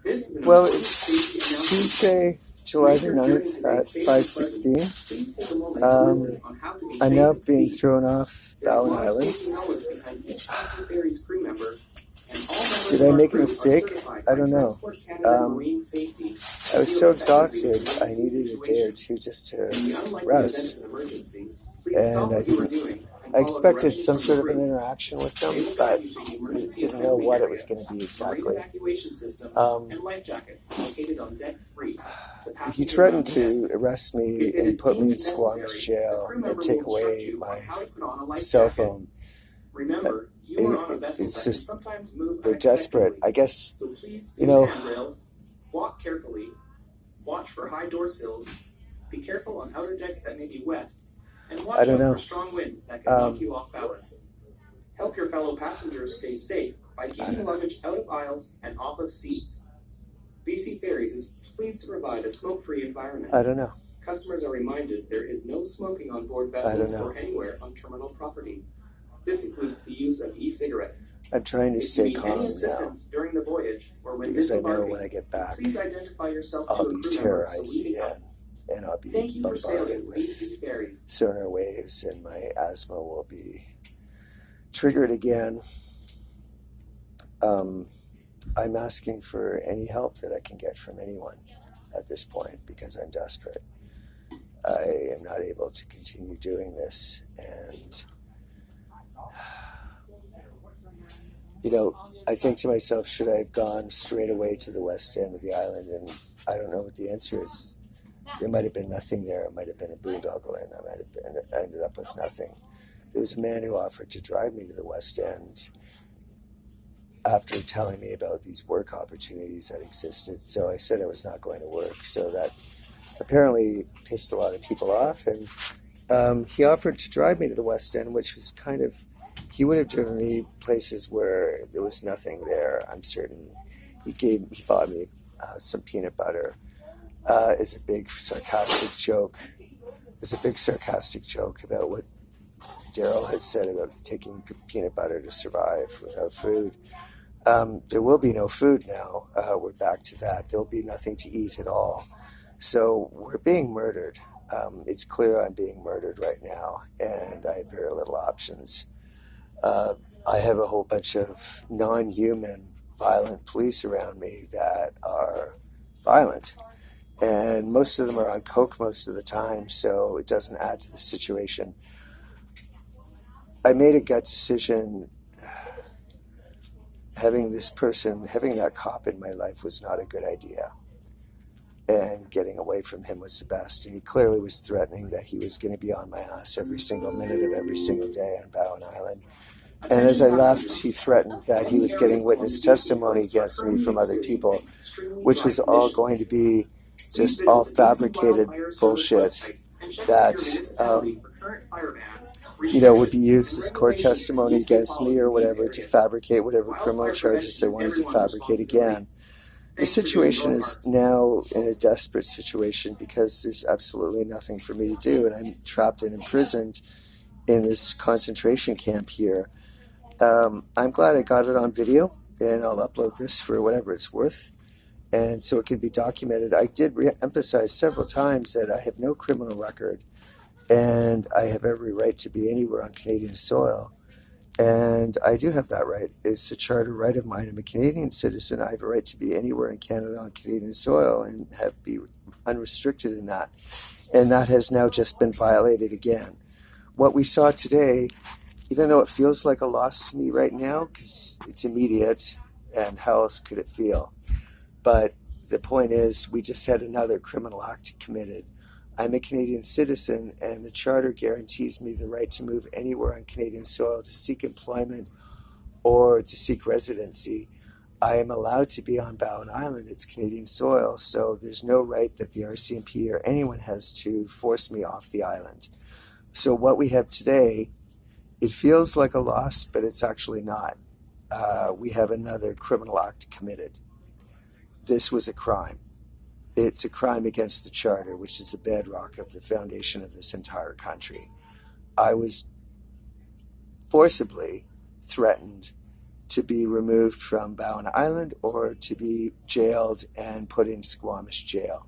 Well, it's Tuesday, July the 9th at 5:16. I'm now being thrown off Bowen Island. Did I make a mistake? I don't know. I was so exhausted, I needed a day or two just to rest. And I expected some sort of an interaction with them, but didn't know what it was going to be exactly. He threatened to arrest me and put me in Squamish jail and take away my cell phone. It's just, they're desperate. I guess, walk carefully, watch for high door sills, be careful on outer decks that may be wet, and watch out for strong winds that can knock you off balance. Help your fellow passengers stay safe by keeping luggage out of aisles and off of seats. BC Ferries is pleased to provide a smoke-free environment. I don't know. Customers are reminded there is no smoking on board vessels or anywhere on terminal property. This includes the use of e-cigarettes. I'm trying to stay calm now during the voyage or when because I know when I get back, please identify yourself I'll be terrorized again, and I'll be bombarded with sonar waves, and my asthma will be triggered again. I'm asking for any help that I can get from anyone at this point because I'm desperate. I am not able to continue doing this, and I think to myself, should I have gone straight away to the west end of the island? And I don't know what the answer is. There might have been nothing there. It might have been a boondoggle, and I ended up with nothing. There was a man who offered to drive me to the west end after telling me about these work opportunities that existed. So I said I was not going to work. So that apparently pissed a lot of people off. And he offered to drive me to the west end, which was kind of, he would have driven me places where there was nothing there, I'm certain. He bought me some peanut butter as a big sarcastic joke. There's a big sarcastic joke about what Daryl had said about taking peanut butter to survive without food. There will be no food now. We're back to that. There'll be nothing to eat at all. So we're being murdered. It's clear I'm being murdered right now, and I have very little options. I have a whole bunch of non-human, violent police around me that are violent. And most of them are on coke most of the time, so it doesn't add to the situation. I made a gut decision. Having that cop in my life was not a good idea. And getting away from him was the best. And he clearly was threatening that he was going to be on my ass every single minute of every single day on Bowen Island. And as I left, he threatened that he was getting witness testimony against me from other people, which was all going to be just all fabricated bullshit that, would be used as court testimony against me or whatever to fabricate whatever criminal charges they wanted to fabricate again. The situation is now in a desperate situation because there's absolutely nothing for me to do, and I'm trapped and imprisoned in this concentration camp here. I'm glad I got it on video, and I'll upload this for whatever it's worth, and so it can be documented. I did emphasize several times that I have no criminal record, and I have every right to be anywhere on Canadian soil. And I do have that right. It's a charter right of mine. I'm a Canadian citizen. I have a right to be anywhere in Canada on Canadian soil and be unrestricted in that. And that has now just been violated again. What we saw today, even though it feels like a loss to me right now, because it's immediate, and how else could it feel? But the point is, we just had another criminal act committed. I'm a Canadian citizen, and the Charter guarantees me the right to move anywhere on Canadian soil to seek employment or to seek residency. I am allowed to be on Bowen Island. It's Canadian soil, so there's no right that the RCMP or anyone has to force me off the island. So what we have today, it feels like a loss, but it's actually not. We have another criminal act committed. This was a crime. It's a crime against the Charter, which is the bedrock of the foundation of this entire country. I was forcibly threatened to be removed from Bowen Island or to be jailed and put in Squamish jail.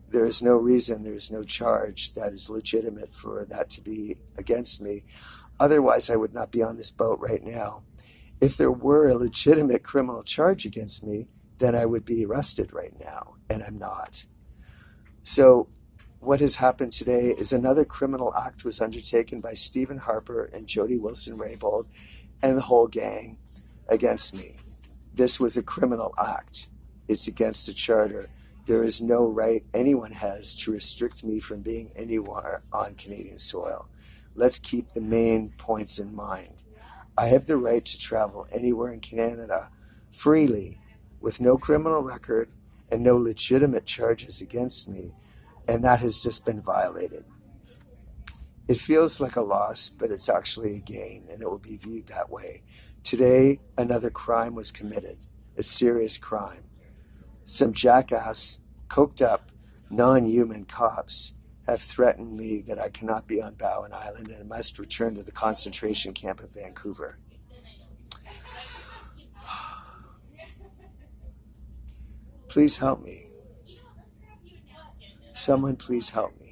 There is no reason, there is no charge that is legitimate for that to be against me. Otherwise, I would not be on this boat right now. If there were a legitimate criminal charge against me, then I would be arrested right now, and I'm not. So what has happened today is another criminal act was undertaken by Stephen Harper and Jody Wilson-Raybould and the whole gang against me. This was a criminal act. It's against the charter. There is no right anyone has to restrict me from being anywhere on Canadian soil. Let's keep the main points in mind. I have the right to travel anywhere in Canada freely with no criminal record and no legitimate charges against me, and that has just been violated. It feels like a loss, but it's actually a gain, and it will be viewed that way. Today, another crime was committed, a serious crime. Some jackass, coked up, non-human cops have threatened me that I cannot be on Bowen Island and must return to the concentration camp of Vancouver. Please help me. Someone please help me.